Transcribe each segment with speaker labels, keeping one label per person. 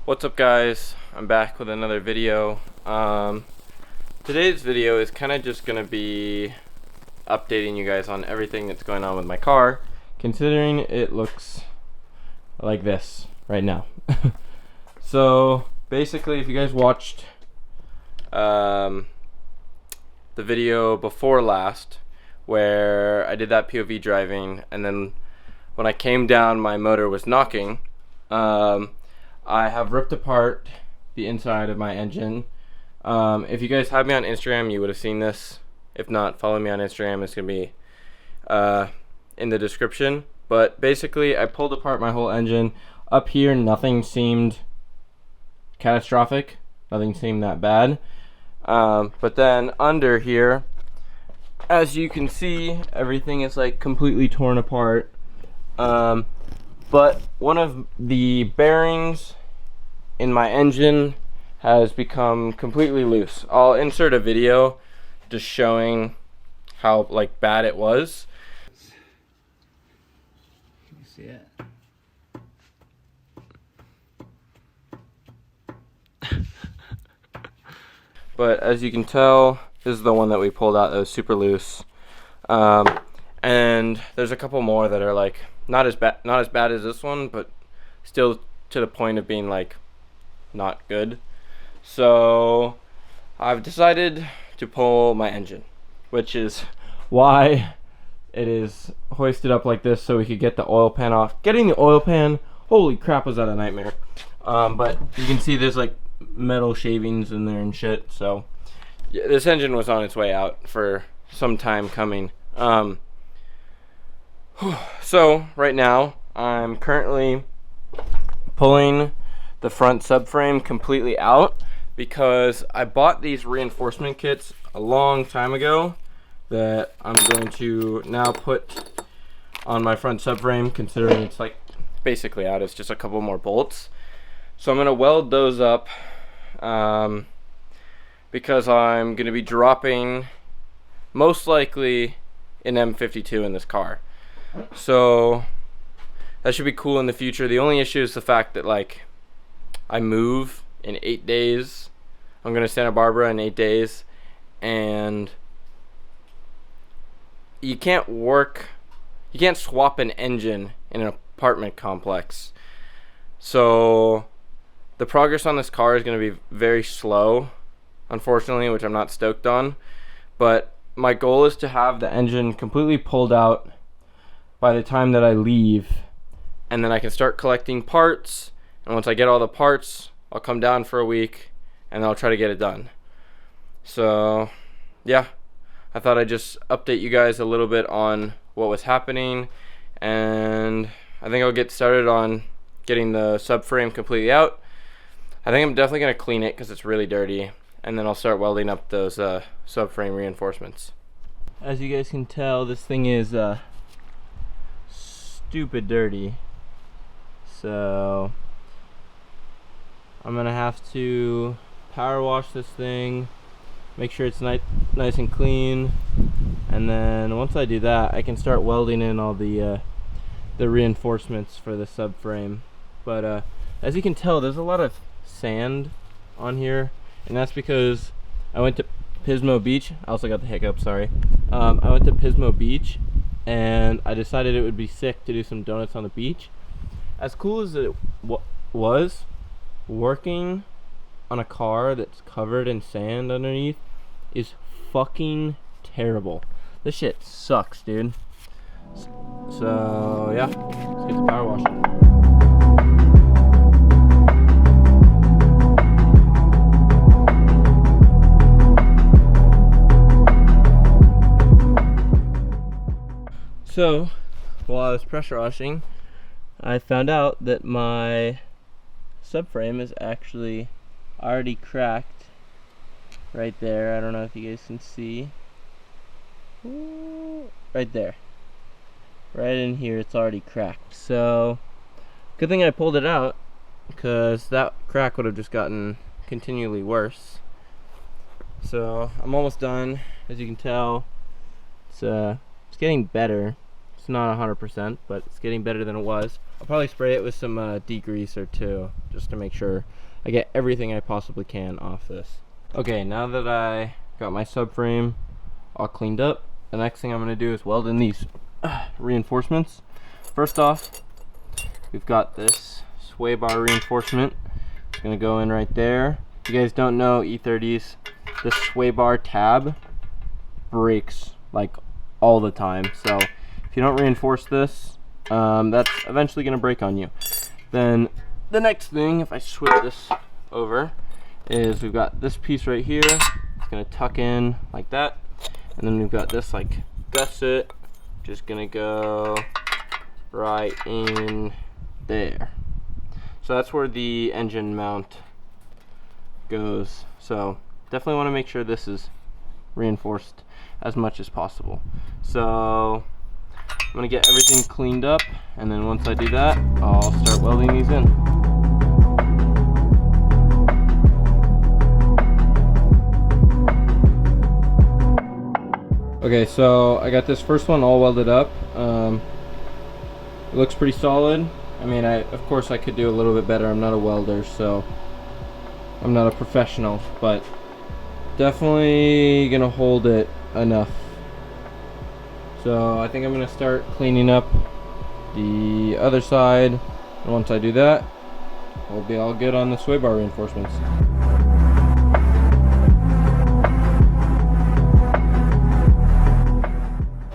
Speaker 1: What's up, guys? I'm back with another video. Today's video is kind of just gonna be updating you guys on everything that's going on with my car, considering it looks like this right now. So basically, if you guys watched the video before last where I did that POV driving, and then when I came down my motor was knocking, I have ripped apart the inside of my engine. If you guys have me on Instagram, you would have seen this. If not, follow me on Instagram. It's going to be in the description. But basically, I pulled apart my whole engine. Up here, nothing seemed catastrophic. Nothing seemed that bad. But then under here, as you can see, everything is like completely torn apart. But one of the bearings in my engine has become completely loose. I'll insert a video just showing how like bad it was.
Speaker 2: Can you see it?
Speaker 1: But as you can tell, this is the one that we pulled out that was super loose. And there's a couple more that are like not as bad as this one, but still to the point of being like not good. So I've decided to pull my engine, which is why it is hoisted up like this, so we could get the oil pan off. Getting the oil pan, holy crap, was that a nightmare. But you can see there's like metal shavings in there and shit. So yeah, this engine was on its way out for some time coming. So right now I'm currently pulling the front subframe completely out because I bought these reinforcement kits a long time ago that I'm going to now put on my front subframe, considering it's like basically out. It's just a couple more bolts. So I'm going to weld those up because I'm going to be dropping most likely an M52 in this car. So that should be cool in the future. The only issue is the fact that like I move in 8 days. I'm going to Santa Barbara in 8 days, and you can't swap an engine in an apartment complex. So the progress on this car is going to be very slow, unfortunately, which I'm not stoked on. But my goal is to have the engine completely pulled out by the time that I leave, and then I can start collecting parts. And once I get all the parts, I'll come down for a week and I'll try to get it done. So yeah, I thought I'd just update you guys a little bit on what was happening, and I think I'll get started on getting the subframe completely out. I think I'm definitely going to clean it because it's really dirty, and then I'll start welding up those subframe reinforcements. As you guys can tell, this thing is stupid dirty, so I'm gonna have to power wash this thing, make sure it's nice and clean, and then once I do that, I can start welding in all the reinforcements for the subframe. But as you can tell, there's a lot of sand on here, and that's because I went to Pismo Beach. I also got the hiccup, sorry. I went to Pismo Beach, and I decided it would be sick to do some donuts on the beach. As cool as it was, working on a car that's covered in sand underneath is fucking terrible. This shit sucks, dude. So yeah, let's get the power washing. So while I was pressure washing, I found out that my subframe is actually already cracked right there. I don't know if you guys can see. Ooh, right there. Right in here, it's already cracked. So good thing I pulled it out, because that crack would have just gotten continually worse. So I'm almost done. As you can tell, it's getting better. It's not 100%, but it's getting better than it was. I'll probably spray it with some degreaser too, just to make sure I get everything I possibly can off this. Okay, now that I got my subframe all cleaned up, the next thing I'm going to do is weld in these reinforcements. First off, we've got this sway bar reinforcement. It's going to go in right there. If you guys don't know E30s, this sway bar tab breaks like all the time. So if you don't reinforce this, that's eventually going to break on you. Then the next thing, if I switch this over, is we've got this piece right here. It's going to tuck in like that. And then we've got this like gusset, just going to go right in there. So that's where the engine mount goes. So definitely want to make sure this is reinforced as much as possible. So I'm going to get everything cleaned up, and then once I do that, I'll start welding these in. Okay, so I got this first one all welded up. It looks pretty solid. I mean, of course I could do a little bit better. I'm not a welder, so I'm not a professional, but definitely gonna hold it enough. So I think I'm gonna start cleaning up the other side, and once I do that, we'll be all good on the sway bar reinforcements.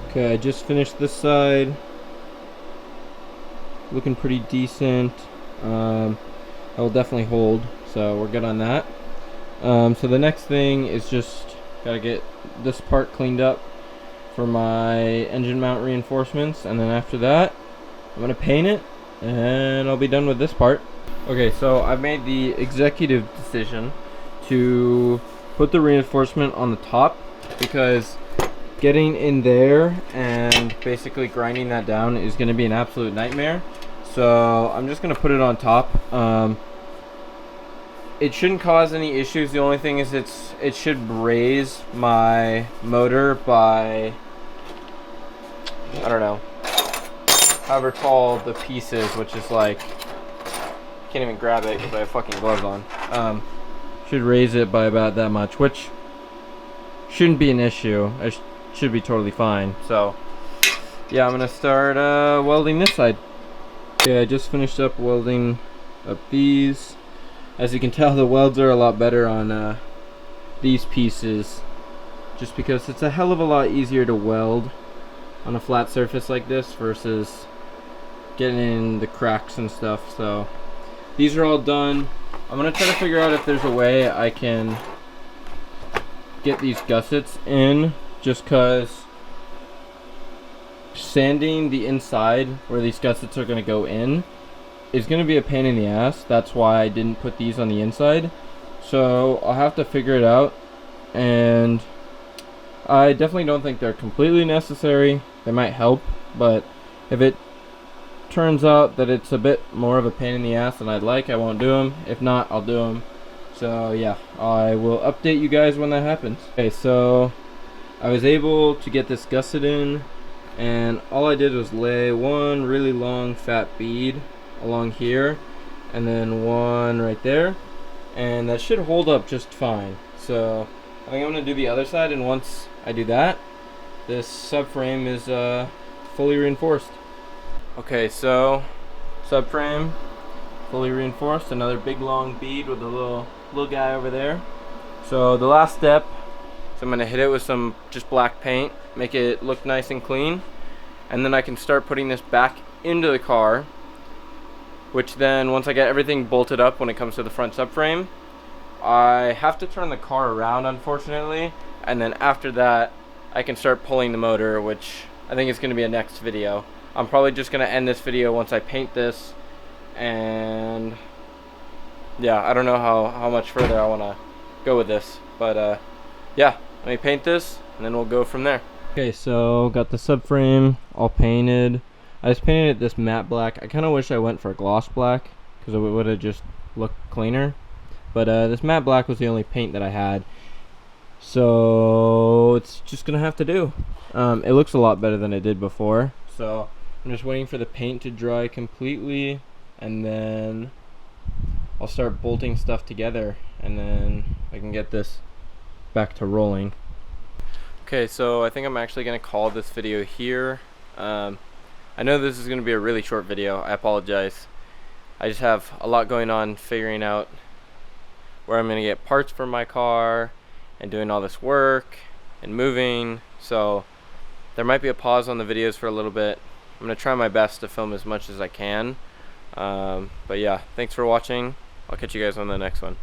Speaker 1: Okay, I just finished this side. Looking pretty decent. I will definitely hold, so we're good on that. So the next thing is just gotta get this part cleaned up for my engine mount reinforcements, and then after that I'm gonna paint it and I'll be done with this part. Okay, so I've made the executive decision to put the reinforcement on the top, because getting in there and basically grinding that down is going to be an absolute nightmare. So I'm just going to put it on top. It shouldn't cause any issues. The only thing is it should raise my motor by, I don't know, however tall the piece is, which is like, I can't even grab it because I have fucking gloves on. Should raise it by about that much, which shouldn't be an issue. Should be totally fine. So yeah, I'm gonna start welding this side. Okay, I just finished up welding up these. As you can tell, the welds are a lot better on these pieces, just because it's a hell of a lot easier to weld on a flat surface like this versus getting in the cracks and stuff. So these are all done. I'm gonna try to figure out if there's a way I can get these gussets in, just because sanding the inside where these gussets are going to go in is going to be a pain in the ass. That's why I didn't put these on the inside. So I'll have to figure it out, and I definitely don't think they're completely necessary. They might help, but if it turns out that it's a bit more of a pain in the ass than I'd like, I won't do them. If not, I'll do them. So yeah, I will update you guys when that happens. Okay, so I was able to get this gusset in, and all I did was lay one really long fat bead along here, and then one right there, and that should hold up just fine. So I think I'm going to do the other side, and once I do that, this subframe is fully reinforced. Okay, so subframe fully reinforced, another big long bead with a little guy over there. So the last step, so I'm going to hit it with some just black paint, make it look nice and clean, and then I can start putting this back into the car, which then once I get everything bolted up when it comes to the front subframe, I have to turn the car around, unfortunately, and then after that I can start pulling the motor, which I think is going to be a next video. I'm probably just going to end this video once I paint this, and yeah, I don't know how much further I want to go with this, but yeah, let me paint this and then we'll go from there. Okay, so got the subframe all painted. I just painted it this matte black. I kind of wish I went for gloss black because it would have just looked cleaner, but this matte black was the only paint that I had, so it's just gonna have to do. It looks a lot better than it did before, So I'm just waiting for the paint to dry completely, and then I'll start bolting stuff together, and then I can get this back to rolling. Okay, so I think I'm actually going to call this video here. I know this is going to be a really short video. I apologize. I just have a lot going on figuring out where I'm going to get parts for my car and doing all this work and moving. So there might be a pause on the videos for a little bit. I'm going to try my best to film as much as I can. But yeah, thanks for watching. I'll catch you guys on the next one.